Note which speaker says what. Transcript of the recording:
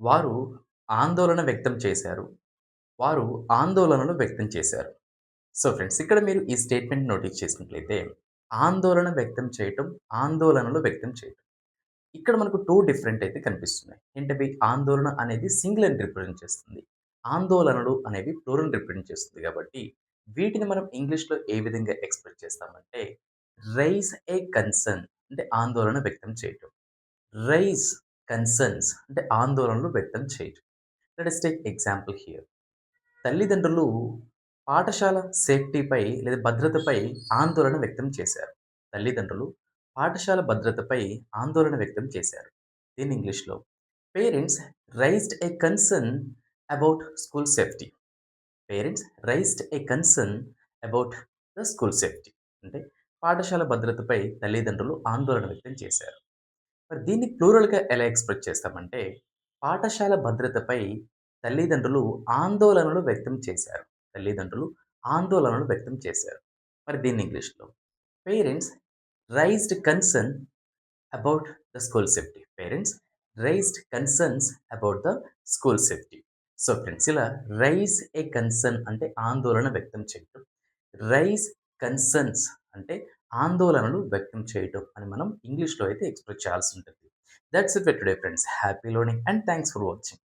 Speaker 1: వారు ఆందోళన వ్యక్తం చేశారు. వారు ఆందోళనలు వ్యక్తం చేశారు. సో ఫ్రెండ్స్ ఇక్కడ మీరు ఈ స్టేట్మెంట్ నోటీస్ చేసినట్లయితే ఆందోళన వ్యక్తం చేయటం, ఆందోళనలు వ్యక్తం చేయటం. ఇక్కడ మనకు 2 డిఫరెంట్ అయితే కనిపిస్తున్నాయి. ఏంటవి? ఆందోళన అనేది సింగులర్‌ని రిప్రజెంట్ చేస్తుంది. ఆందోళనలు అనేవి ప్లూరల్‌ని రిప్రజెంట్ చేస్తుంది కాబట్టి, వీటిని మనం ఇంగ్లీష్‌లో ఏ విధంగా ఎక్స్‌ప్రెస్ చేస్తామంటే, రైజ్ ఏ కన్సర్న్ అంటే ఆందోళన వ్యక్తం చేయటం. రైజ్ కన్సర్న్స్ అంటే ఆందోళనలు వ్యక్తం చేయటం. Let us take example here. తల్లిదండ్రులు పాఠశాల సేఫ్టీపై లేదా భద్రతపై ఆందోళన వ్యక్తం చేశారు. తల్లిదండ్రులు పాఠశాల భద్రతపై ఆందోళన వ్యక్తం చేశారు. దీన్ని ఇంగ్లీష్‌లో parents raised A concern about school safety. Parents raised A concern about the school safety. అంటే పాఠశాల భద్రతపై తల్లిదండ్రులు ఆందోళన వ్యక్తం చేశారు. మరి దీన్ని ప్లూరల్‌గా ఎలా ఎక్స్‌ప్రెస్ చేస్తామంటే, పాఠశాల భద్రతపై తల్లిదండ్రులు ఆందోళనలు వ్యక్తం చేశారు. తల్లిదండ్రులు ఆందోళనలు వ్యక్తం చేశారు. మరి దీన్ని ఇంగ్లీష్‌లో parents raised concern about the school safety. Parents raised concerns about the school safety. So friends ఇలా రైజ్ ఏ కన్సర్న్ అంటే ఆందోళన వ్యక్తం చేయటం. రైజ్ కన్సర్న్స్ అంటే ఆందోళనలు వ్యక్తం చేయటం అని మనం ఇంగ్లీష్‌లో అయితే ఎక్స్‌ప్రెస్ చేయాల్సి ఉంటుంది. That's it for today friends. Happy learning and thanks for watching.